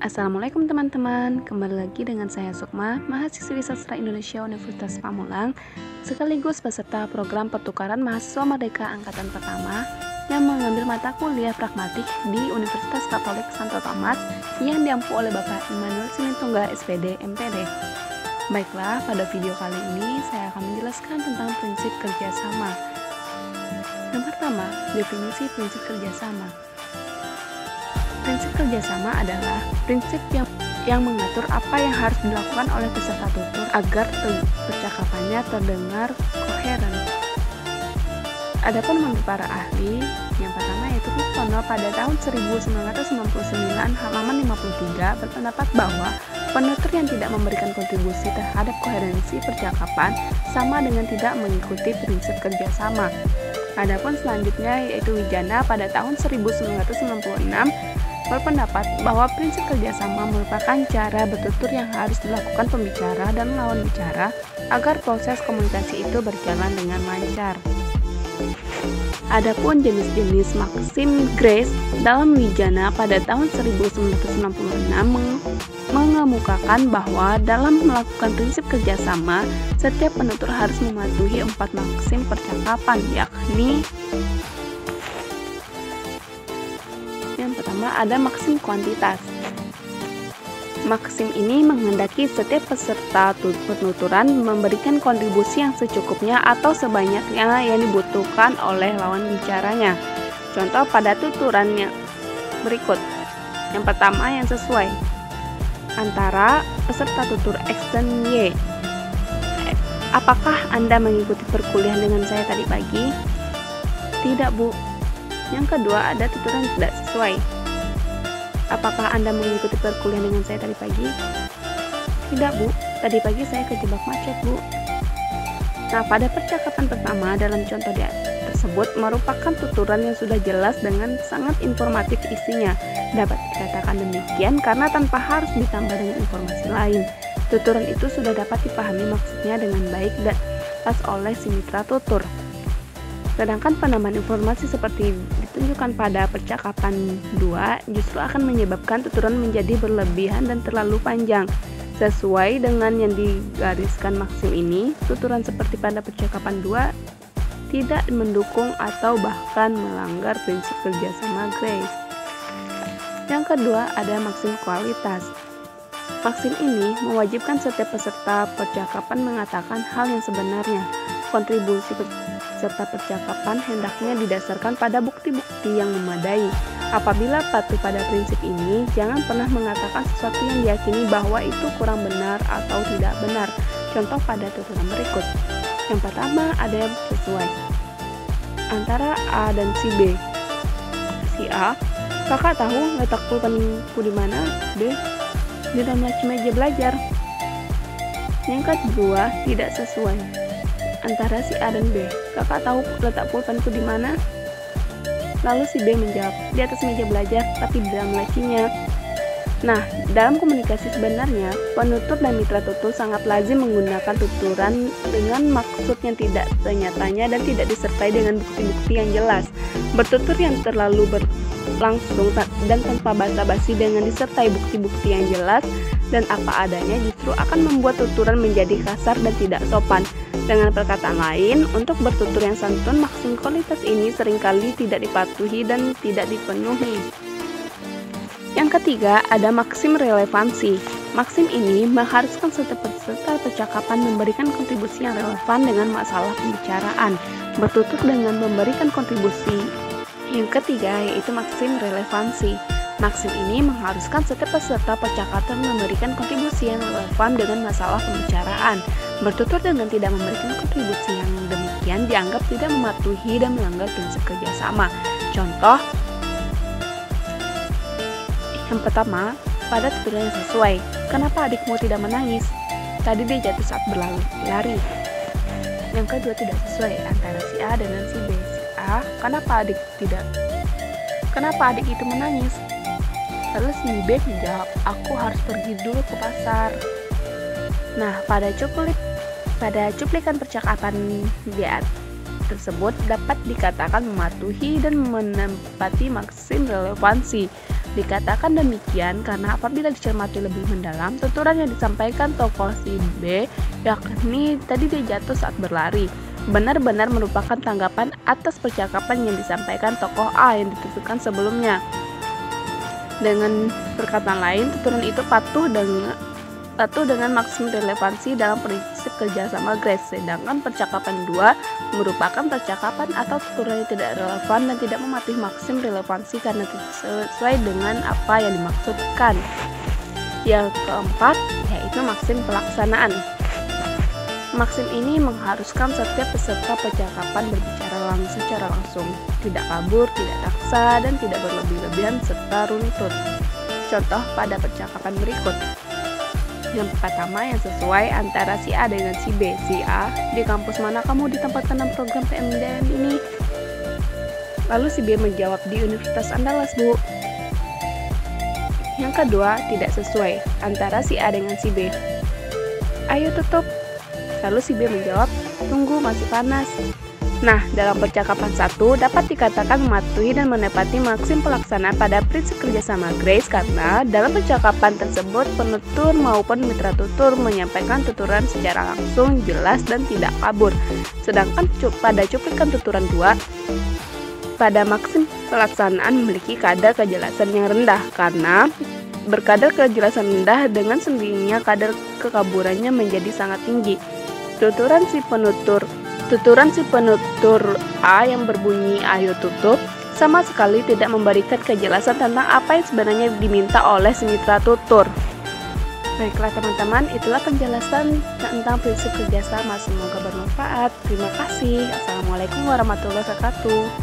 Assalamualaikum teman-teman, kembali lagi dengan saya Sukma, mahasiswi Sastra Indonesia Universitas Pamulang, sekaligus peserta program pertukaran mahasiswa Merdeka Angkatan Pertama yang mengambil mata kuliah pragmatik di Universitas Katolik Santo Thomas yang diampu oleh Bapak Immanuel Simanjuntak SPD MPD. Baiklah, pada video kali ini saya akan menjelaskan tentang prinsip kerjasama. Yang pertama, definisi prinsip kerjasama. Prinsip kerjasama adalah prinsip yang mengatur apa yang harus dilakukan oleh peserta tutur agar percakapannya terdengar koheren. Adapun menurut para ahli, yang pertama yaitu Clifton pada tahun 1999 halaman 53 berpendapat bahwa penutur yang tidak memberikan kontribusi terhadap koherensi percakapan sama dengan tidak mengikuti prinsip kerjasama. Adapun selanjutnya yaitu Wijana pada tahun 1996 berpendapat bahwa prinsip kerjasama merupakan cara bertutur yang harus dilakukan pembicara dan lawan bicara agar proses komunikasi itu berjalan dengan lancar. Adapun jenis-jenis Maxim Grace dalam Wijana pada tahun 1996 mengemukakan bahwa dalam melakukan prinsip kerjasama, setiap penutur harus mematuhi 4 maksim percakapan, yakni yang pertama ada maksim kuantitas. Maksim ini menghendaki setiap peserta penuturan memberikan kontribusi yang secukupnya atau sebanyaknya yang dibutuhkan oleh lawan bicaranya. Contoh pada tuturannya berikut. Yang pertama yang sesuai antara peserta tutur X dan Y. Apakah Anda mengikuti perkuliahan dengan saya tadi pagi? Tidak, Bu. Yang kedua ada tuturan tidak sesuai. Apakah Anda mengikuti perkuliahan dengan saya tadi pagi? Tidak, Bu. Tadi pagi saya kejebak macet, Bu. Nah, pada percakapan pertama dalam contoh tersebut merupakan tuturan yang sudah jelas dengan sangat informatif isinya. Dapat dikatakan demikian karena tanpa harus ditambah dengan informasi lain. Tuturan itu sudah dapat dipahami maksudnya dengan baik dan pas oleh si mitra tutur. Sedangkan penambahan informasi seperti ditunjukkan pada percakapan 2 justru akan menyebabkan tuturan menjadi berlebihan dan terlalu panjang. Sesuai dengan yang digariskan maksim ini, tuturan seperti pada percakapan 2 tidak mendukung atau bahkan melanggar prinsip kerjasama Grace. Yang kedua ada maksim kualitas. Maksim ini mewajibkan setiap peserta percakapan mengatakan hal yang sebenarnya. Kontribusi peserta percakapan hendaknya didasarkan pada bukti-bukti yang memadai. Apabila patuh pada prinsip ini, jangan pernah mengatakan sesuatu yang diyakini bahwa itu kurang benar atau tidak benar. Contoh pada tuturan berikut. Yang pertama ada yang sesuai antara A dan si B. Si A, kakak tahu letak pulpenku di mana? B, di dalam laci meja belajar. Yang kedua tidak sesuai antara si A dan B. Kakak tahu letak pulpenku di mana? Lalu si B menjawab, di atas meja belajar, tapi di dalam lacinya. Nah, dalam komunikasi sebenarnya, penutur dan mitra tutur sangat lazim menggunakan tuturan dengan maksud yang tidak senyatanya dan tidak disertai dengan bukti-bukti yang jelas. Bertutur yang terlalu berlangsung dan tanpa basa-basi dengan disertai bukti-bukti yang jelas dan apa adanya justru akan membuat tuturan menjadi kasar dan tidak sopan. Dengan perkataan lain, untuk bertutur yang santun, maksim kualitas ini seringkali tidak dipatuhi dan tidak dipenuhi. Yang ketiga, ada maksim relevansi. Maksim ini mengharuskan setiap peserta percakapan memberikan kontribusi yang relevan dengan masalah pembicaraan. Bertutur dengan memberikan kontribusi. Yang ketiga, yaitu maksim relevansi. Maksim ini mengharuskan setiap peserta percakapan memberikan kontribusi yang relevan dengan masalah pembicaraan. Bertutur dengan tidak memberikan kontribusi yang demikian dianggap tidak mematuhi dan melanggar prinsip kerjasama. Contoh, yang pertama, pada tuturan yang sesuai. Kenapa adikmu tidak menangis? Tadi dia jatuh saat berlari. Yang kedua tidak sesuai antara si A dengan si B. Si A, kenapa adik itu menangis? Lalu si B menjawab, aku harus pergi dulu ke pasar. Nah, pada cuplikan percakapan di tersebut dapat dikatakan mematuhi dan menempati maksim relevansi. Dikatakan demikian karena apabila dicermati lebih mendalam, tuturan yang disampaikan tokoh si B, yakni tadi dia jatuh saat berlari, benar-benar merupakan tanggapan atas percakapan yang disampaikan tokoh A yang dituturkan sebelumnya. Dengan perkataan lain, tuturan itu patuh dengan maksim relevansi dalam prinsip kerjasama Grace, sedangkan percakapan 2 merupakan percakapan atau tuturan yang tidak relevan dan tidak mematuhi maksim relevansi karena tidak sesuai dengan apa yang dimaksudkan. Yang keempat, yaitu maksim pelaksanaan. Maksim ini mengharuskan setiap peserta percakapan berbicara secara langsung, tidak kabur, tidak taksa, dan tidak berlebih-lebihan serta runtut. Contoh pada percakapan berikut. Yang pertama, yang sesuai antara si A dengan si B. Si A, di kampus mana kamu ditempatkan dalam program PMDN ini? Lalu si B menjawab, di Universitas Andalas, Bu. Yang kedua, tidak sesuai antara si A dengan si B. Ayo tutup. Lalu si B menjawab, tunggu, masih panas. Nah, dalam percakapan 1 dapat dikatakan mematuhi dan menepati maksim pelaksanaan pada prinsip kerjasama Grace karena dalam percakapan tersebut penutur maupun mitra tutur menyampaikan tuturan secara langsung, jelas, dan tidak kabur. Sedangkan pada cuplikan tuturan 2, pada maksim pelaksanaan memiliki kadar kejelasan yang rendah karena berkadar kejelasan rendah dengan sendirinya kadar kekaburannya menjadi sangat tinggi. Tuturan si penutur A yang berbunyi ayo tutup sama sekali tidak memberikan kejelasan tentang apa yang sebenarnya diminta oleh si mitra tutur. Baiklah teman-teman, itulah penjelasan tentang prinsip kerjasama. Semoga bermanfaat. Terima kasih. Assalamualaikum warahmatullahi wabarakatuh.